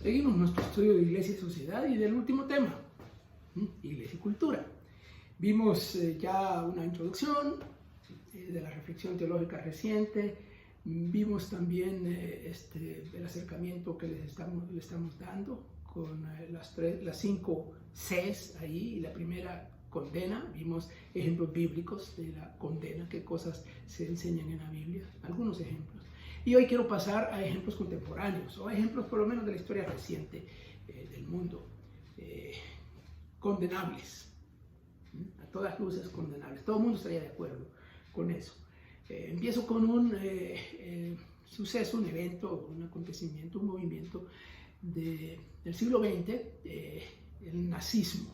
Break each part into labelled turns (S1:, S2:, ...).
S1: Seguimos nuestro estudio de Iglesia y Sociedad y del último tema, Iglesia y Cultura. Vimos ya una introducción de la reflexión teológica reciente, vimos también el acercamiento que le estamos dando con las 5 Cs ahí, y la primera, condena. Vimos ejemplos bíblicos de la condena, qué cosas se enseñan en la Biblia, algunos ejemplos. Y hoy quiero pasar a ejemplos contemporáneos, o ejemplos por lo menos de la historia reciente del mundo, condenables, a todas luces condenables. Todo el mundo estaría de acuerdo con eso. Empiezo con un suceso, un evento, un acontecimiento, un movimiento del siglo XX, el nazismo,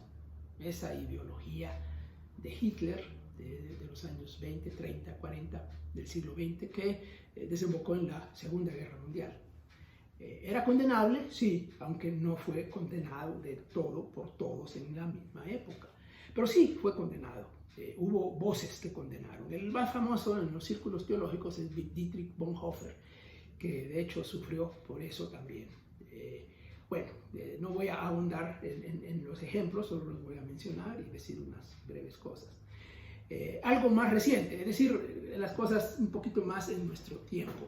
S1: esa ideología de Hitler de los años 20, 30, 40 del siglo XX que desembocó en la Segunda Guerra Mundial. ¿Era condenable? Sí, aunque no fue condenado de todo por todos en la misma época. Pero sí fue condenado. Hubo voces que condenaron. El más famoso en los círculos teológicos es Dietrich Bonhoeffer, que de hecho sufrió por eso también. No voy a ahondar en los ejemplos, solo los voy a mencionar y decir unas breves cosas. Algo más reciente, es decir, las cosas un poquito más en nuestro tiempo,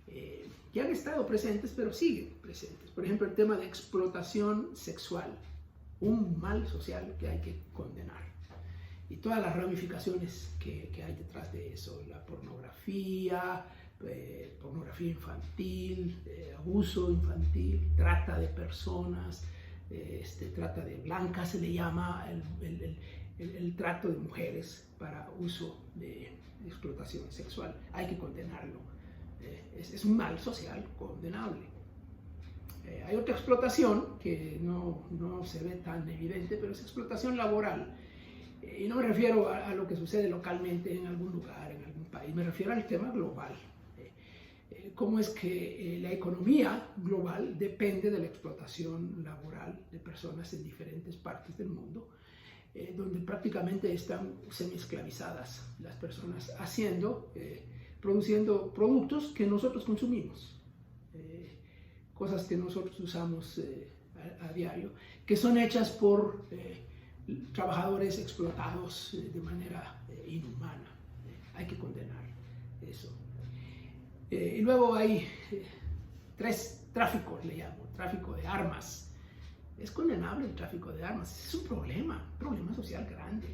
S1: que han estado presentes, pero siguen presentes. Por ejemplo, el tema de explotación sexual, un mal social que hay que condenar. Y todas las ramificaciones que hay detrás de eso, la pornografía, pornografía infantil, abuso infantil, trata de personas, trata de blancas se le llama el trato de mujeres para uso de explotación sexual. Hay que condenarlo. Es un mal social condenable. Hay otra explotación que no se ve tan evidente, pero es explotación laboral. Y no me refiero a lo que sucede localmente en algún lugar, en algún país, me refiero al tema global. Cómo es que la economía global depende de la explotación laboral de personas en diferentes partes del mundo, donde prácticamente están semi-esclavizadas las personas produciendo productos que nosotros consumimos, cosas que nosotros usamos a diario, que son hechas por trabajadores explotados de manera inhumana. Hay que condenar eso. Y luego hay 3 tráficos, le llamo, tráfico de armas. Es condenable el tráfico de armas, es un problema social grande,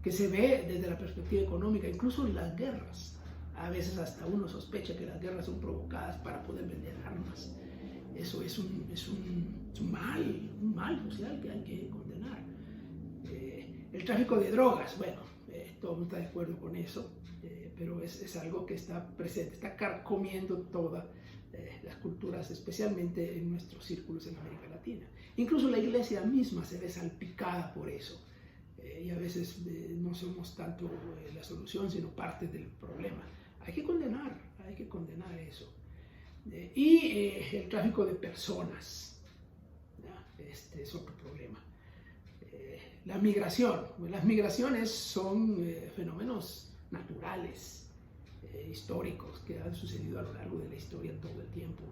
S1: que se ve desde la perspectiva económica, incluso en las guerras. A veces hasta uno sospecha que las guerras son provocadas para poder vender armas. Eso es un mal social que hay que condenar. El tráfico de drogas, bueno, todo el mundo está de acuerdo con eso, pero es algo que está presente, está carcomiendo todas las culturas, especialmente en nuestros círculos en América Latina. Incluso la iglesia misma se ve salpicada por eso, y a veces no somos tanto la solución, sino parte del problema. Hay que condenar eso. Y el tráfico de personas, este es otro problema. La migración. Las migraciones son fenómenos naturales, históricos, que han sucedido a lo largo de la historia todo el tiempo.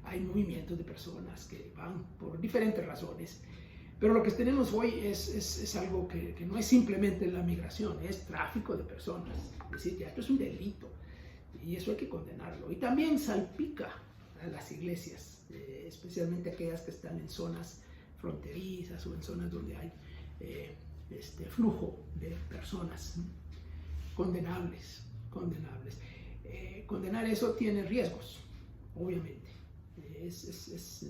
S1: Hay movimientos de personas que van por diferentes razones, pero lo que tenemos hoy es algo que no es simplemente la migración, es tráfico de personas. Es decir, que esto es un delito y eso hay que condenarlo. Y también salpica a las iglesias, especialmente aquellas que están en zonas fronterizas o en zonas donde hay flujo de personas condenables. Condenar eso tiene riesgos, obviamente, es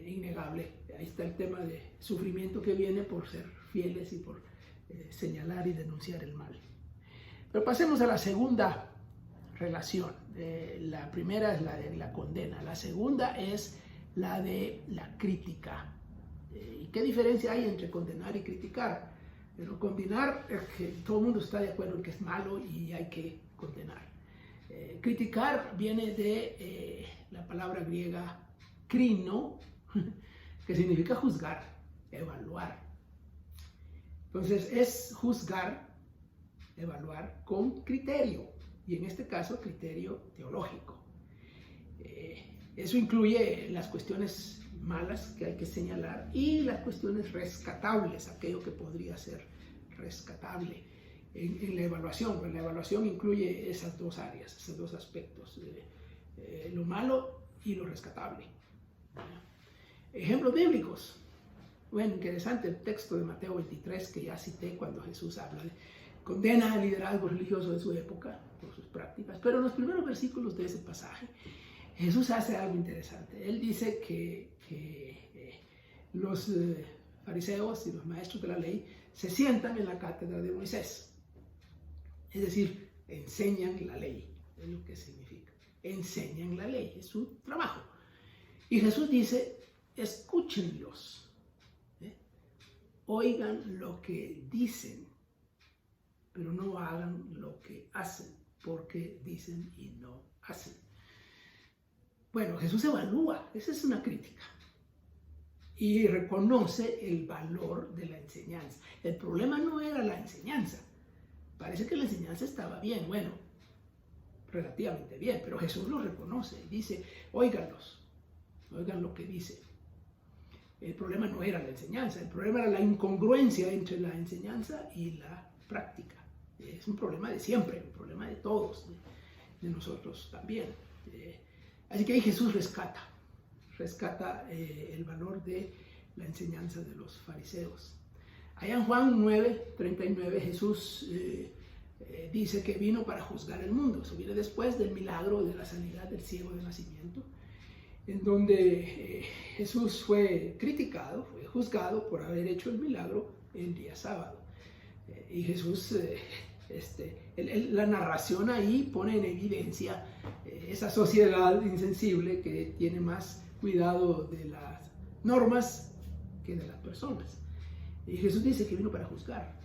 S1: innegable. Ahí está el tema de sufrimiento que viene por ser fieles y por señalar y denunciar el mal. Pero pasemos a la segunda relación. La primera es la de la condena, la segunda es la de la crítica. ¿Y qué diferencia hay entre condenar y criticar? Pero condenar es que todo el mundo está de acuerdo en que es malo y hay que condenar. Criticar viene de la palabra griega krino, que significa juzgar, evaluar. Entonces es juzgar, evaluar con criterio, y en este caso criterio teológico. Eso incluye las cuestiones malas que hay que señalar y las cuestiones rescatables, aquello que podría ser rescatable en la evaluación. Pues la evaluación incluye esas dos áreas, esos dos aspectos, lo malo y lo rescatable. Ejemplos bíblicos. Bueno, interesante el texto de Mateo 23 que ya cité cuando Jesús condena al liderazgo religioso de su época por sus prácticas, pero en los primeros versículos de ese pasaje Jesús hace algo interesante. Él dice que los fariseos y los maestros de la ley se sientan en la cátedra de Moisés, es decir, enseñan la ley, es lo que significa, enseñan la ley, es su trabajo. Y Jesús dice, escúchenlos. Oigan lo que dicen, pero no hagan lo que hacen, porque dicen y no hacen. Bueno, Jesús evalúa, esa es una crítica, y reconoce el valor de la enseñanza. El problema no era la enseñanza, parece que la enseñanza estaba bien, bueno, relativamente bien, pero Jesús lo reconoce y dice, óiganlos, oigan lo que dice. El problema no era la enseñanza, el problema era la incongruencia entre la enseñanza y la práctica. Es un problema de siempre, un problema de todos, de nosotros también. Así que ahí Jesús rescata el valor de la enseñanza de los fariseos. Allá en Juan 9:39 Jesús dice que vino para juzgar el mundo. Eso viene después del milagro de la sanidad del ciego de nacimiento, en donde Jesús fue criticado, fue juzgado por haber hecho el milagro el día sábado. Y Jesús, la narración ahí pone en evidencia esa sociedad insensible que tiene más cuidado de las normas que de las personas. Y Jesús dice que vino para juzgar.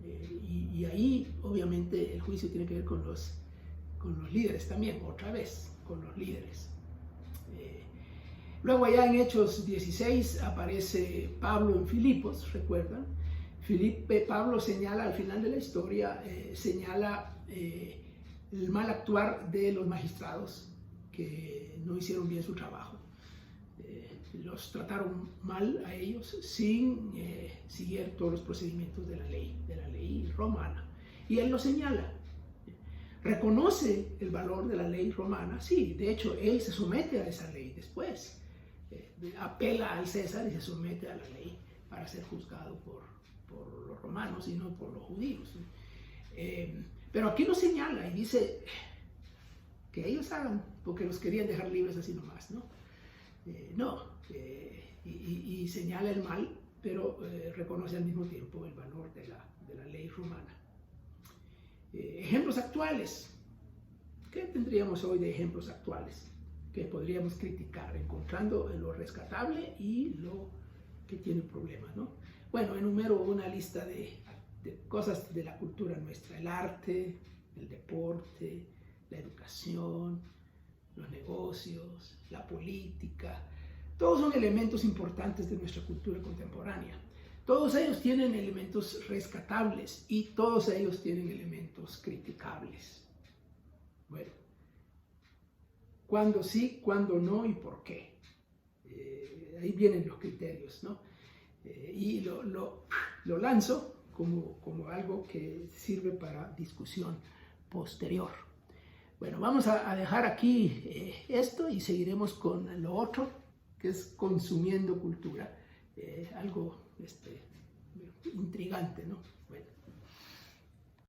S1: Y ahí, obviamente, el juicio tiene que ver con los líderes también, otra vez, con los líderes. Luego allá en Hechos 16 aparece Pablo en Filipos, ¿recuerdan? Pablo señala al final de la historia, señala el mal actuar de los magistrados que no hicieron bien su trabajo. Los trataron mal a ellos sin seguir todos los procedimientos de la ley romana. Y él lo señala. Reconoce el valor de la ley romana, sí, de hecho él se somete a esa ley después. Apela al César y se somete a la ley para ser juzgado por los romanos y no por los judíos. Pero aquí lo señala y dice que ellos hagan, porque los querían dejar libres así nomás, ¿no? Y señala el mal, pero reconoce al mismo tiempo el valor de la ley romana. Ejemplos actuales. ¿Qué tendríamos hoy de ejemplos actuales que podríamos criticar, encontrando lo rescatable y lo que tiene problemas, ¿no? Bueno, enumero una lista de cosas de la cultura nuestra: el arte, el deporte, la educación, los negocios, la política. Todos son elementos importantes de nuestra cultura contemporánea. Todos ellos tienen elementos rescatables y todos ellos tienen elementos criticables. Bueno, ¿cuándo sí, cuándo no y por qué? Ahí vienen los criterios, ¿no? Y lo lanzo como algo que sirve para discusión posterior. Bueno, vamos a dejar aquí esto y seguiremos con lo otro, que es consumiendo cultura. Algo intrigante, ¿no? Bueno.